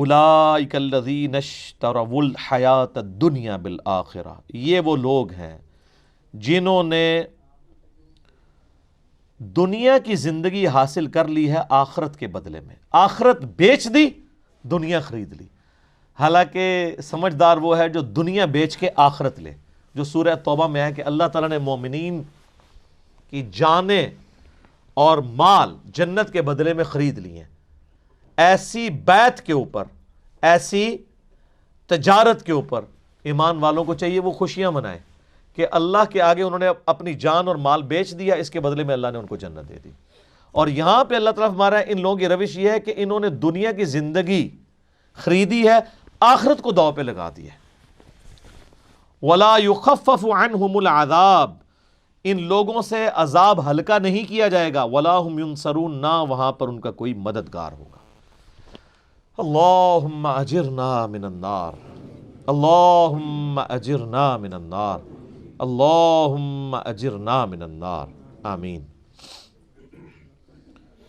اولئک الذین اشتروا الحیات الدنیا بالآخرہ، یہ وہ لوگ ہیں جنہوں نے دنیا کی زندگی حاصل کر لی ہے آخرت کے بدلے میں، آخرت بیچ دی، دنیا خرید لی۔ حالانکہ سمجھدار وہ ہے جو دنیا بیچ کے آخرت لے، جو سورہ توبہ میں ہے کہ اللہ تعالیٰ نے مومنین کی جانیں اور مال جنت کے بدلے میں خرید لی ہیں۔ ایسی بیعت کے اوپر، ایسی تجارت کے اوپر ایمان والوں کو چاہیے وہ خوشیاں منائیں کہ اللہ کے آگے انہوں نے اپنی جان اور مال بیچ دیا، اس کے بدلے میں اللہ نے ان کو جنت دے دی۔ اور یہاں پہ اللہ تعالیٰ فرما رہا ہے ان لوگوں کی روش یہ ہے کہ انہوں نے دنیا کی زندگی خریدی ہے، آخرت کو داؤ پہ لگا دیا ہے۔ وَلَا يُخَفَّفُ عَنْهُمُ الْعَذَابُ، ان لوگوں سے عذاب ہلکا نہیں کیا جائے گا، وَلَا هُمْ يُنصَرُونَ، نہ وہاں پر ان کا کوئی مددگار ہوگا۔ اللہم اجرنا من النار، اللہم اجرنا من النار، اللہم اجرنا من النار، آمین۔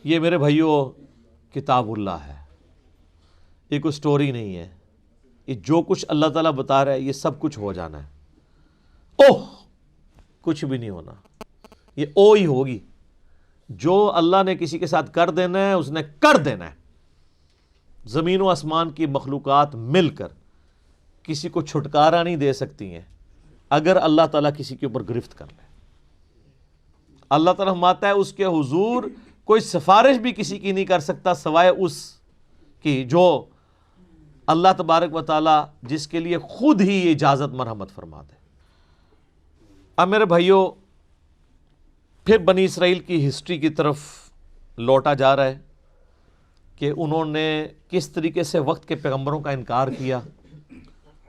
یہ میرے بھائیوں کتاب اللہ ہے، یہ کوئی سٹوری نہیں ہے، یہ جو کچھ اللہ تعالیٰ بتا رہا ہے یہ سب کچھ ہو جانا ہے۔ اوہ کچھ بھی نہیں ہونا، یہ او ہی ہوگی۔ جو اللہ نے کسی کے ساتھ کر دینا ہے اس نے کر دینا ہے۔ زمین و آسمان کی مخلوقات مل کر کسی کو چھٹکارا نہیں دے سکتی ہیں اگر اللہ تعالیٰ کسی کے اوپر گرفت کر لے۔ اللہ تعالیٰ فرماتا ہے اس کے حضور کوئی سفارش بھی کسی کی نہیں کر سکتا سوائے اس کی جو اللہ تبارک و تعالیٰ جس کے لیے خود ہی یہ اجازت مرحمت فرما دے۔ اب میرے بھائیوں پھر بنی اسرائیل کی ہسٹری کی طرف لوٹا جا رہا ہے کہ انہوں نے کس طریقے سے وقت کے پیغمبروں کا انکار کیا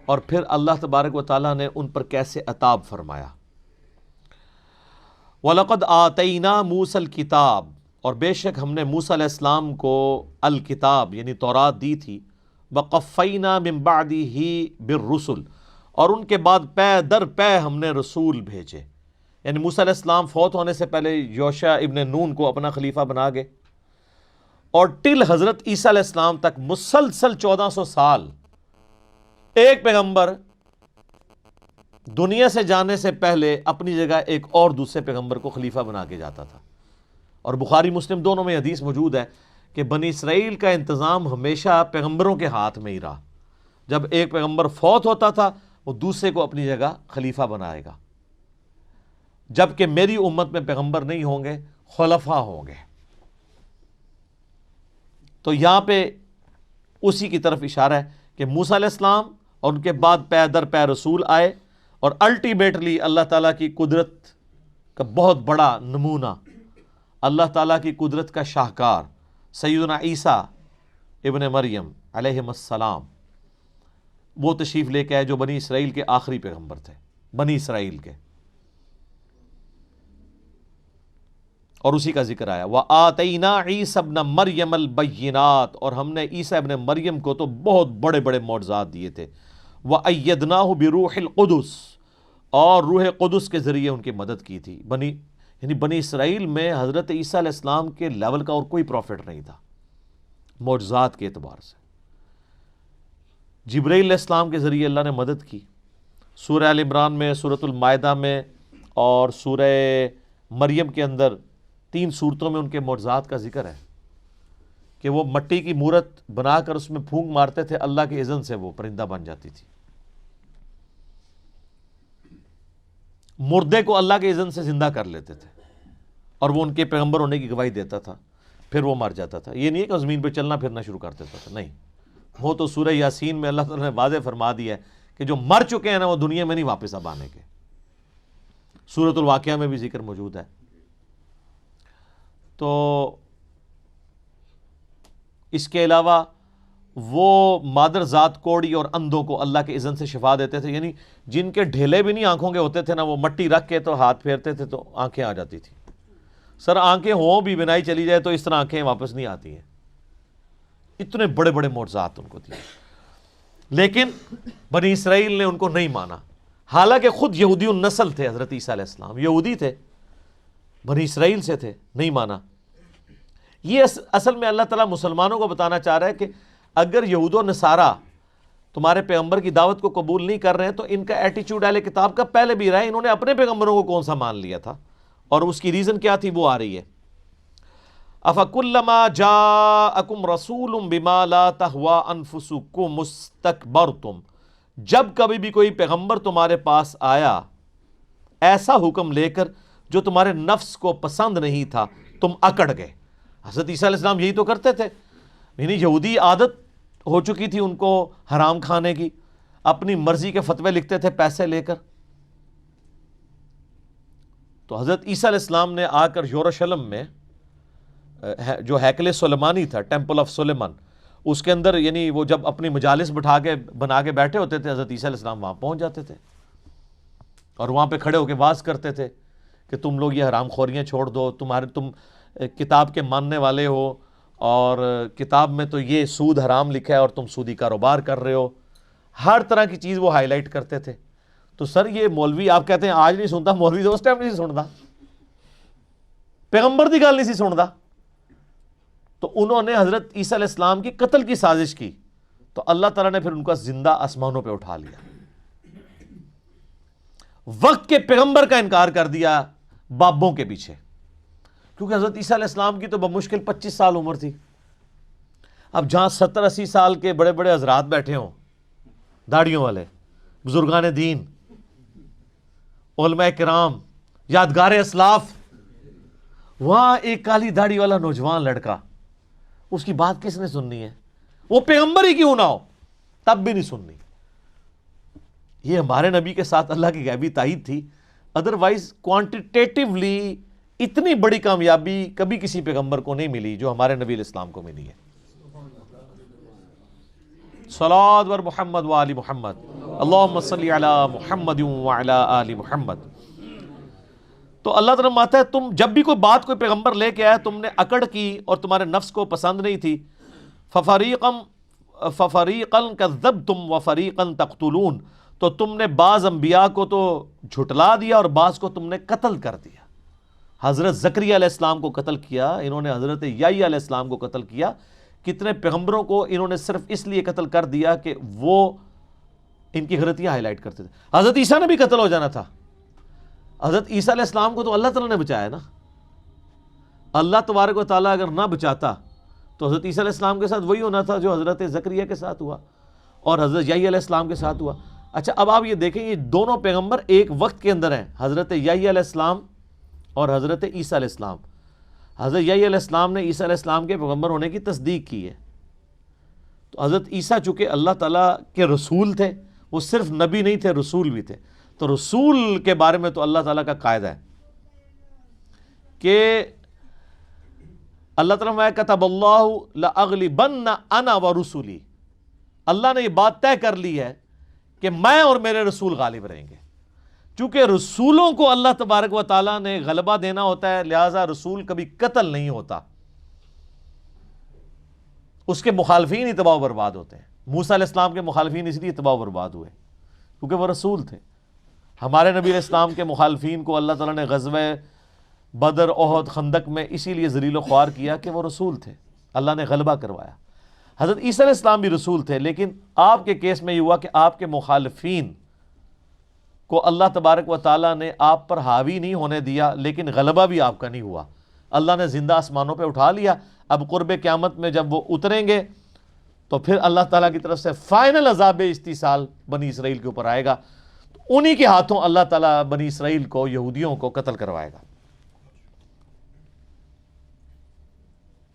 اور پھر اللہ تبارک و تعالیٰ نے ان پر کیسے عتاب فرمایا۔ وَلَقَدْ آتَيْنَا مُوسَى الْكِتَابَ، اور بے شک ہم نے موسیٰ علیہ السلام کو الکتاب یعنی تورات دی تھی، وَقَفَّيْنَا مِن بَعْدِهِ بِالرُّسُلِ، اور ان کے بعد پے در پے ہم نے رسول بھیجے۔ یعنی موسیٰ علیہ السلام فوت ہونے سے پہلے یوشع ابن نون کو اپنا خلیفہ بنا گئے، اور ٹل حضرت عیسیٰ علیہ السلام تک مسلسل 1400 سال ایک پیغمبر دنیا سے جانے سے پہلے اپنی جگہ ایک اور دوسرے پیغمبر کو خلیفہ بنا کے جاتا تھا۔ اور بخاری مسلم دونوں میں حدیث موجود ہے کہ بنی اسرائیل کا انتظام ہمیشہ پیغمبروں کے ہاتھ میں ہی رہا۔ جب ایک پیغمبر فوت ہوتا تھا وہ دوسرے کو اپنی جگہ خلیفہ بنائے گا، جبکہ میری امت میں پیغمبر نہیں ہوں گے، خلفاء ہوں گے۔ تو یہاں پہ اسی کی طرف اشارہ ہے کہ موسیٰ علیہ السلام اور ان کے بعد پے در پے رسول آئے، اور الٹیمیٹلی اللہ تعالیٰ کی قدرت کا بہت بڑا نمونہ، اللہ تعالیٰ کی قدرت کا شاہکار سیدنا عیسیٰ ابن مریم علیہ السلام وہ تشریف لے کے آئے جو بنی اسرائیل کے آخری پیغمبر تھے، بنی اسرائیل کے، اور اسی کا ذکر آیا۔ وَآتَيْنَا عِيسَى ابْنَ مَرْيَمَ الْبَيِّنَاتِ، اور ہم نے عیسیٰ ابن مریم کو تو بہت بڑے بڑے معجزات دیے تھے۔ وَأَيَّدْنَاهُ بِرُوحِ الْقُدُسِ، اور روح قدس کے ذریعے ان کی مدد کی تھی۔ یعنی بنی اسرائیل میں حضرت عیسیٰ علیہ السلام کے لیول کا اور کوئی پروفٹ نہیں تھا معجزات کے اعتبار سے۔ جبرائیل علیہ السلام کے ذریعے اللہ نے مدد کی۔ سورہ آل عمران میں، سورۃ المائدہ میں اور سورہ مریم کے اندر 3 صورتوں میں ان کے معجزات کا ذکر ہے کہ وہ مٹی کی مورت بنا کر اس میں پھونک مارتے تھے، اللہ کے اذن سے وہ پرندہ بن جاتی تھی۔ مردے کو اللہ کے اذن سے زندہ کر لیتے تھے، اور وہ ان کے پیغمبر ہونے کی گواہی دیتا تھا، پھر وہ مر جاتا تھا۔ یہ نہیں ہے کہ زمین پہ چلنا پھرنا شروع کر دیتا تھا، نہیں، وہ تو سورہ یاسین میں اللہ تعالیٰ نے واضح فرما دیا ہے کہ جو مر چکے ہیں نا وہ دنیا میں نہیں واپس اب آنے کے۔ سورۃ الواقعہ میں بھی ذکر موجود ہے۔ تو اس کے علاوہ وہ مادر ذات کوڑی اور اندھوں کو اللہ کے اذن سے شفا دیتے تھے، یعنی جن کے ڈھیلے بھی نہیں آنکھوں کے ہوتے تھے نا، وہ مٹی رکھ کے تو ہاتھ پھیرتے تھے تو آنکھیں آ جاتی تھی۔ سر آنکھیں ہوں بھی، بنائی چلی جائے تو اس طرح آنکھیں واپس نہیں آتی ہیں۔ اتنے بڑے بڑے معجزات ان کو دیے، لیکن بنی اسرائیل نے ان کو نہیں مانا، حالانکہ خود یہودی النسل تھے۔ حضرت عیسیٰ علیہ السلام یہودی تھے، بنی اسرائیل سے تھے، نہیں مانا۔ یہ اصل میں اللہ تعالیٰ مسلمانوں کو بتانا چاہ رہا ہے کہ اگر یہود و نصارہ تمہارے پیغمبر کی دعوت کو قبول نہیں کر رہے ہیں تو ان کا ایٹیچیوڈ اہل کتاب کا پہلے بھی رہا ہے، انہوں نے اپنے پیغمبروں کو کون سا مان لیا تھا، اور اس کی ریزن کیا تھی وہ آ رہی ہے۔ افکلما جاءکم رسول بما لا تہوی انفسکم استکبرتم، جب کبھی بھی کوئی پیغمبر تمہارے پاس آیا ایسا حکم لے کر جو تمہارے نفس کو پسند نہیں تھا، تم اکڑ گئے۔ حضرت عیسیٰ علیہ السلام یہی تو کرتے تھے، یعنی یہودی عادت ہو چکی تھی ان کو حرام کھانے کی، اپنی مرضی کے فتوے لکھتے تھے پیسے لے کر۔ تو حضرت عیسیٰ علیہ السلام نے آ کر یروشلم میں جو ہیکل سلیمانی تھا، ٹیمپل آف سلیمان، اس کے اندر یعنی وہ جب اپنی مجالس بنا کے بیٹھے ہوتے تھے، حضرت عیسیٰ علیہ السلام وہاں پہنچ جاتے تھے اور وہاں پہ کھڑے ہو کے واز کرتے تھے کہ تم لوگ یہ حرام خوریاں چھوڑ دو، تم کتاب کے ماننے والے ہو، اور کتاب میں تو یہ سود حرام لکھا ہے اور تم سودی کاروبار کر رہے ہو، ہر طرح کی چیز وہ ہائی لائٹ کرتے تھے۔ تو سر یہ مولوی آپ کہتے ہیں آج نہیں سنتا، مولوی تو اس ٹائم نہیں سنتا، پیغمبر دی گل نہیں سی سنتا۔ تو انہوں نے حضرت عیسیٰ علیہ السلام کی قتل کی سازش کی، تو اللہ تعالیٰ نے پھر ان کا زندہ آسمانوں پہ اٹھا لیا، وقت کے پیغمبر کا انکار کر دیا بابوں کے پیچھے، کیونکہ حضرت عیسیٰ علیہ السلام کی تو بمشکل 25 سال عمر تھی۔ اب جہاں 70-80 سال کے بڑے بڑے حضرات بیٹھے ہوں، داڑھیوں والے بزرگان دین، علماء کرام، یادگار اسلاف، وہاں ایک کالی داڑھی والا نوجوان لڑکا، اس کی بات کس نے سننی ہے؟ وہ پیغمبر ہی کیوں نہ ہو تب بھی نہیں سننی۔ یہ ہمارے نبی کے ساتھ اللہ کی غیبی تائید تھی، ادروائز کوانٹیٹیولی اتنی بڑی کامیابی کبھی کسی پیغمبر کو نہیں ملی جو ہمارے نبی علیہ السلام کو ملی ہے۔ صلوات بر محمد و آل محمد، اللہم صلی علی محمد و علی آل محمد۔ تو اللہ تعالیٰ ماتا ہے تم جب بھی کوئی بات کوئی پیغمبر لے کے آیا تم نے اکڑ کی اور تمہارے نفس کو پسند نہیں تھی، فَفَرِيقًا كَذَّبْتُمْ وَفَرِيقًا تَقْتُلُونَ، تو تم نے بعض انبیاء کو تو جھٹلا دیا اور بعض کو تم نے قتل کر دیا۔ حضرت زکریا علیہ السلام کو قتل کیا انہوں نے، حضرت یحییٰ علیہ السلام کو قتل کیا، کتنے پیغمبروں کو انہوں نے صرف اس لیے قتل کر دیا کہ وہ ان کی غلطیاں ہائی لائٹ کرتے تھے۔ حضرت عیسیٰ نے بھی قتل ہو جانا تھا، حضرت عیسیٰ علیہ السلام کو تو اللہ تعالیٰ نے بچایا نا۔ اللہ تبارک و تعالیٰ اگر نہ بچاتا تو حضرت عیسیٰ علیہ السلام کے ساتھ وہی ہونا تھا جو حضرت زکریا کے ساتھ ہوا اور حضرت یحییٰ علیہ السلام کے ساتھ ہوا۔ اچھا اب آپ یہ دیکھیں یہ دونوں پیغمبر ایک وقت کے اندر ہیں، حضرت یحییٰ علیہ السلام اور حضرت عیسیٰ علیہ السلام۔ حضرت یحییٰ علیہ السلام نے عیسیٰ علیہ السلام کے پیغمبر ہونے کی تصدیق کی ہے، تو حضرت عیسیٰ چونکہ اللہ تعالیٰ کے رسول تھے، وہ صرف نبی نہیں تھے رسول بھی تھے، تو رسول کے بارے میں تو اللہ تعالیٰ کا قاعدہ ہے کہ اللہ تعالیٰ میں کتب اللہ لأغلبن انا ورسولی، اللہ نے یہ بات طے کر لی ہے کہ میں اور میرے رسول غالب رہیں گے۔ چونکہ رسولوں کو اللہ تبارک و تعالیٰ نے غلبہ دینا ہوتا ہے، لہٰذا رسول کبھی قتل نہیں ہوتا، اس کے مخالفین ہی تباہ و برباد ہوتے ہیں۔ موسیٰ علیہ السلام کے مخالفین اس لیے تباہ و برباد ہوئے کیونکہ وہ رسول تھے۔ ہمارے نبی علیہ السلام کے مخالفین کو اللہ تعالیٰ نے غزوہ بدر، احد، خندق میں اسی لیے ذلیل و خوار کیا کہ وہ رسول تھے، اللہ نے غلبہ کروایا۔ حضرت عیسیٰ علیہ السلام بھی رسول تھے، لیکن آپ کے کیس میں یہ ہوا کہ آپ کے مخالفین کو اللہ تبارک و تعالیٰ نے آپ پر حاوی نہیں ہونے دیا، لیکن غلبہ بھی آپ کا نہیں ہوا، اللہ نے زندہ آسمانوں پہ اٹھا لیا۔ اب قرب قیامت میں جب وہ اتریں گے تو پھر اللہ تعالیٰ کی طرف سے فائنل عذاب استیصال بنی اسرائیل کے اوپر آئے گا، انہی کے ہاتھوں اللہ تعالیٰ بنی اسرائیل کو، یہودیوں کو قتل کروائے گا۔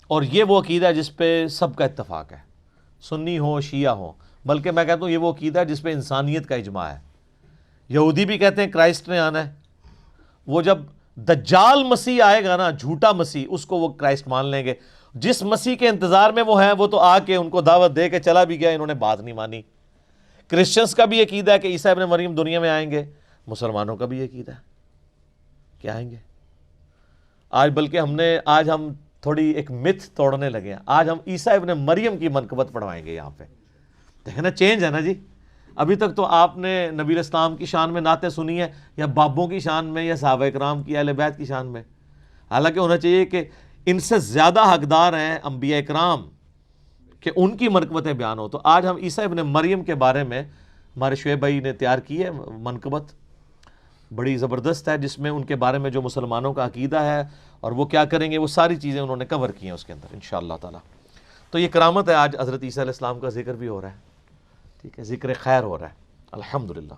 اور یہ وہ عقیدہ ہے جس پہ سب کا اتفاق ہے، سنی ہو شیعہ ہو، بلکہ میں کہتا ہوں یہ وہ عقیدہ ہے جس پہ انسانیت کا اجماع ہے۔ یہودی بھی کہتے ہیں کرائسٹ نے آنا ہے، وہ جب دجال مسیح آئے گا نا، جھوٹا مسیح، اس کو وہ کرائسٹ مان لیں گے۔ جس مسیح کے انتظار میں وہ ہیں وہ تو آ کے ان کو دعوت دے کے چلا بھی گیا، انہوں نے بات نہیں مانی۔ کرسچنس کا بھی عقیدہ ہے کہ عیسیٰ ابن مریم دنیا میں آئیں گے، مسلمانوں کا بھی عقیدہ ہے کہ آئیں گے۔ بلکہ آج ہم تھوڑی ایک متھ توڑنے لگے ہیں، آج ہم عیسیٰ ابن مریم کی منقبت پڑھوائیں گے یہاں پہ۔ دیکھیں نا چینج ہے نا جی، ابھی تک تو آپ نے نبی علیہ السلام کی شان میں نعتیں سنی ہے، یا بابوں کی شان میں، یا صحابہ کرام کی، اہل بیت کی شان میں، حالانکہ ہونا چاہیے کہ ان سے زیادہ حقدار ہیں انبیاء کرام کہ ان کی منقبتیں بیان ہو. تو آج ہم عیسیٰ ابن مریم کے بارے میں ہمارے شعیب بھائی نے تیار کی ہے منقبت، بڑی زبردست ہے، جس میں ان کے بارے میں جو مسلمانوں کا عقیدہ ہے اور وہ کیا کریں گے، وہ ساری چیزیں انہوں نے کور کی ہیں اس کے اندر انشاءاللہ تعالی. تو یہ کرامت ہے، آج حضرت عیسیٰ علیہ السلام کا ذکر بھی ہو رہا ہے، ٹھیک ہے، ذکر خیر ہو رہا ہے الحمدللہ.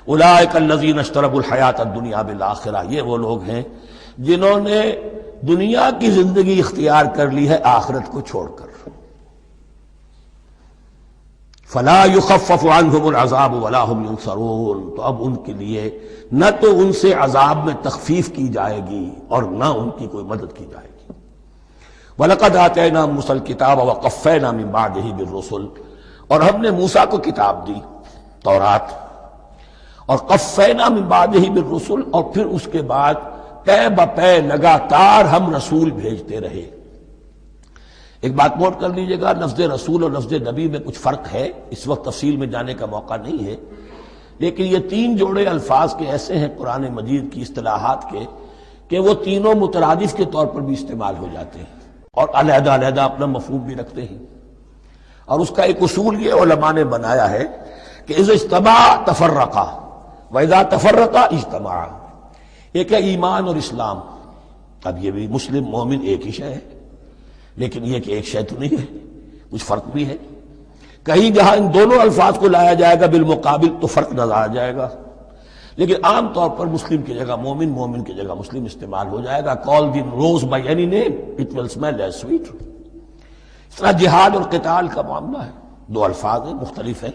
اولئک الذین اشتروا الحیات الدنیا بالآخرہ، یہ وہ لوگ ہیں جنہوں نے دنیا کی زندگی اختیار کر لی ہے آخرت کو چھوڑ کر. فلا یخفف عنہم العذاب ولا هم ینصرون، تو اب ان کے لیے نہ تو ان سے عذاب میں تخفیف کی جائے گی اور نہ ان کی کوئی مدد کی جائے گی. وَلَقَدْ آتَيْنَا مُوسَى الْكِتَابَ وَقَفَّيْنَا مِن بَعْدِهِ بِالرُّسُلِ، اور ہم نے موسیٰ کو کتاب دی تورات، اور قفینا من بعدہ بالرسل، اور پھر اس کے بعد پے بپے لگاتار ہم رسول بھیجتے رہے. ایک بات نوٹ کر لیجئے گا، لفظ رسول اور لفظ نبی میں کچھ فرق ہے، اس وقت تفصیل میں جانے کا موقع نہیں ہے، لیکن یہ تین جوڑے الفاظ کے ایسے ہیں قرآن مجید کی اصطلاحات کے کہ وہ تینوں مترادف کے طور پر بھی استعمال ہو جاتے ہیں اور علیحدہ علیحدہ اپنا مفہوم بھی رکھتے ہیں. اور اس کا ایک اصول یہ علماء نے بنایا ہے کہ اذا اجتمع تفرقا وَإِذَا تَفَرَّقَا اجتماع. ایک ہے ایمان اور اسلام، اب یہ بھی مسلم مومن ایک ہی شے ہے، لیکن یہ کہ ایک شے تو نہیں ہے، کچھ فرق بھی ہے. کہیں جہاں ان دونوں الفاظ کو لایا جائے گا بالمقابل تو فرق نظر آ جائے گا، لیکن عام طور پر مسلم کی جگہ مومن، مومن کی جگہ مسلم استعمال ہو جائے گا. call the rose by any name it will smell as sweet. اس طرح جہاد اور قتال کا معاملہ ہے، دو الفاظ ہیں، مختلف ہیں،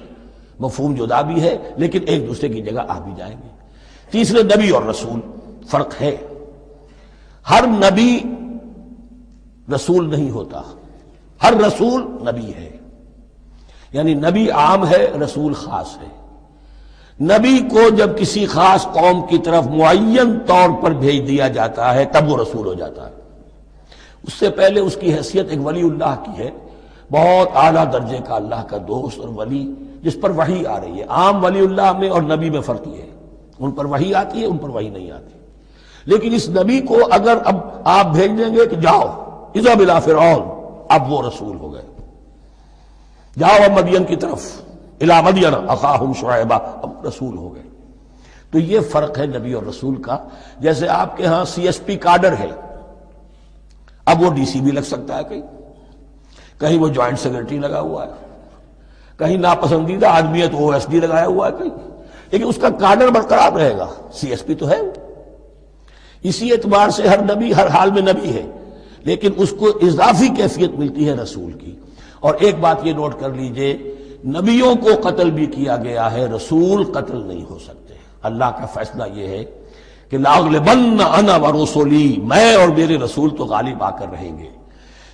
مفہوم جدا بھی ہے لیکن ایک دوسرے کی جگہ آ بھی جائیں گے. تیسرے نبی اور رسول، فرق ہے. ہر نبی رسول نہیں ہوتا، ہر رسول نبی ہے، یعنی نبی عام ہے، رسول خاص ہے. نبی کو جب کسی خاص قوم کی طرف معین طور پر بھیج دیا جاتا ہے تب وہ رسول ہو جاتا ہے. اس سے پہلے اس کی حیثیت ایک ولی اللہ کی ہے، بہت اعلیٰ درجے کا اللہ کا دوست اور ولی جس پر وحی آ رہی ہے. عام ولی اللہ میں اور نبی میں فرق یہ ہے، ان پر وحی آتی ہے، ان پر وحی نہیں آتی. لیکن اس نبی کو اگر اب آپ بھیج دیں گے کہ جاؤ اذهب الى فرعون، اب وہ رسول ہو گئے. جاؤ اب مدین کی طرف، الى مدین اخاہم شعیبا، اب رسول ہو گئے. تو یہ فرق ہے نبی اور رسول کا. جیسے آپ کے ہاں سی ایس پی کاڈر ہے، اب وہ ڈی سی بھی لگ سکتا ہے، کہیں وہ جوائنٹ سیکرٹری لگا ہوا ہے، کہیں ناپسندیدہ آدمی ہے تو او ایس ڈی لگایا ہوا ہے کہیں، لیکن اس کا کاڈر برقرار رہے گا، سی ایس پی تو ہے. اسی اعتبار سے ہر نبی ہر حال میں نبی ہے، لیکن اس کو اضافی کیفیت ملتی ہے رسول کی. اور ایک بات یہ نوٹ کر لیجئے، نبیوں کو قتل بھی کیا گیا ہے، رسول قتل نہیں ہو سکتے. اللہ کا فیصلہ یہ ہے کہ لاغلبن انا ورسلی، میں اور میرے رسول تو غالب آ کر رہیں گے.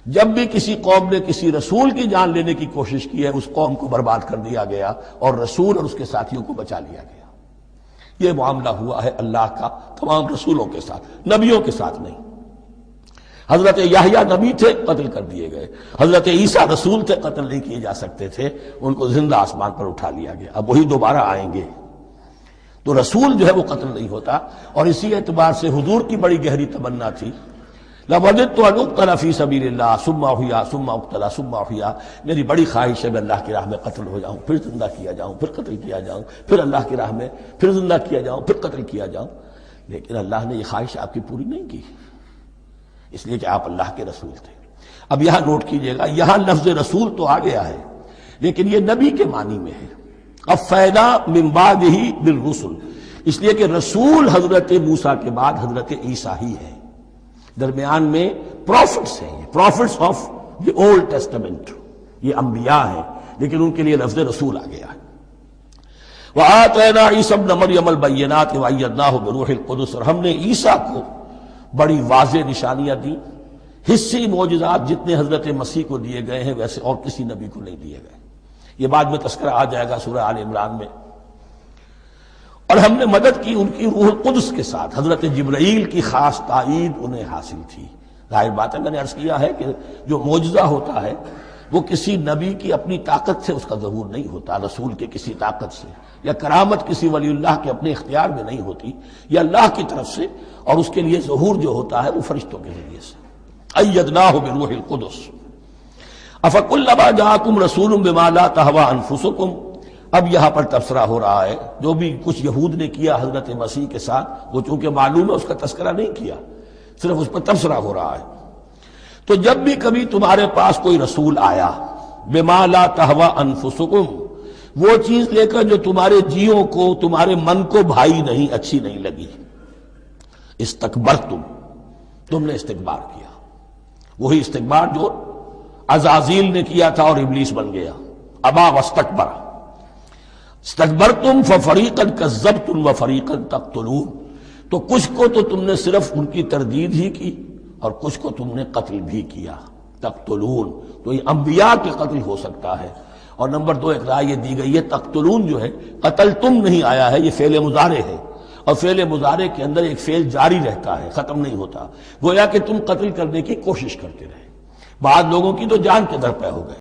جب بھی کسی قوم نے کسی رسول کی جان لینے کی کوشش کی ہے، اس قوم کو برباد کر دیا گیا اور رسول اور اس کے ساتھیوں کو بچا لیا گیا. یہ معاملہ ہوا ہے اللہ کا تمام رسولوں کے ساتھ، نبیوں کے ساتھ نہیں. حضرت یحییٰ نبی تھے، قتل کر دیے گئے. حضرت عیسیٰ رسول تھے، قتل نہیں کیے جا سکتے تھے، ان کو زندہ آسمان پر اٹھا لیا گیا. اب وہی دوبارہ آئیں گے. تو رسول جو ہے وہ قتل نہیں ہوتا. اور اسی اعتبار سے حضور کی بڑی گہری تمنا تھی، لَوَدِدتُّ أَنْ أُقْتَلَ فِي سَبِيلِ اللَّهِ ثُمَّ أُحْيَا ثُمَّ أُقْتَلَ ثُمَّ أُحْيَا. میری بڑی خواہش ہے میں اللہ کی راہ میں قتل ہو جاؤں، پھر زندہ کیا جاؤں، پھر قتل کیا جاؤں، پھر اللہ کی راہ میں پھر زندہ کیا جاؤں، پھر قتل کیا جاؤں. لیکن اللہ نے یہ خواہش آپ کی پوری نہیں کی، اس لیے کہ آپ اللہ کے رسول تھے. اب یہاں نوٹ کیجئے گا، یہاں لفظ رسول تو آ گیا ہے لیکن یہ نبی کے معنی میں ہے. قفینا من بعدہ بالرسل، اس لیے کہ رسول حضرت موسیٰ کے بعد حضرت عیسیٰ ہی ہے. درمیان میں پروفٹس ہیں، prophets of the Old Testament, یہ انبیاء ہیں، لیکن ان کے لیے لفظ رسول آ گیا ہے. وَآتَيْنَا عِيسَى ابْنَ مَرْيَمَ الْبَيِّنَاتِ وَأَيَّدْنَاهُ بِرُوحِ الْقُدُسِ، اور ہم نے عیسیٰ کو بڑی واضح نشانیاں دیں. حصی معجزات جتنے حضرت مسیح کو دیے گئے ہیں ویسے اور کسی نبی کو نہیں دیے گئے. یہ بعد میں تذکرہ آ جائے گا سورہ آل عمران میں. اور ہم نے مدد کی ان کی روح القدس کے ساتھ، حضرت جبرائیل کی خاص تائید انہیں حاصل تھی. ظاہر بات ہے، میں نے عرض کیا ہے کہ جو معجزہ ہوتا ہے وہ کسی نبی کی اپنی طاقت سے اس کا ظہور نہیں ہوتا، رسول کے کسی طاقت سے، یا کرامت کسی ولی اللہ کے اپنے اختیار میں نہیں ہوتی، یا اللہ کی طرف سے. اور اس کے لیے ظہور جو ہوتا ہے وہ فرشتوں کے ذریعے سے. ایدناہ بروح القدس. افکلما جاءکم رسول بما لا تہوی انفسکم، اب یہاں پر تبصرہ ہو رہا ہے جو بھی کچھ یہود نے کیا حضرت مسیح کے ساتھ، وہ چونکہ معلوم ہے اس کا تذکرہ نہیں کیا، صرف اس پر تبصرہ ہو رہا ہے۔ تو جب بھی کبھی تمہارے پاس کوئی رسول آیا بما لا تہوی انفسکم، وہ چیز لے کر جو تمہارے جیوں کو، تمہارے من کو بھائی نہیں، اچھی نہیں لگی، استکبرتم، تم نے استکبار کیا، وہی استکبار جو عزازیل نے کیا تھا اور ابلیس بن گیا، ابا واستکبر، استکبرتم ففریقا کذبتم وفریقا تقتلون، تو کچھ کو تو تم نے صرف ان کی تردید ہی کی اور کچھ کو تم نے قتل بھی کیا، تقتلون، تو یہ انبیاء کے قتل ہو سکتا ہے۔ اور نمبر 2 ایک رائے یہ دی گئی ہے تقتلون جو ہے، قتل تم نہیں آیا ہے، یہ فعل مضارع ہے، اور فعل مضارع کے اندر ایک فعل جاری رہتا ہے، ختم نہیں ہوتا، گویا کہ تم قتل کرنے کی کوشش کرتے رہے، بعض لوگوں کی تو جان کے در پہ ہو گئے۔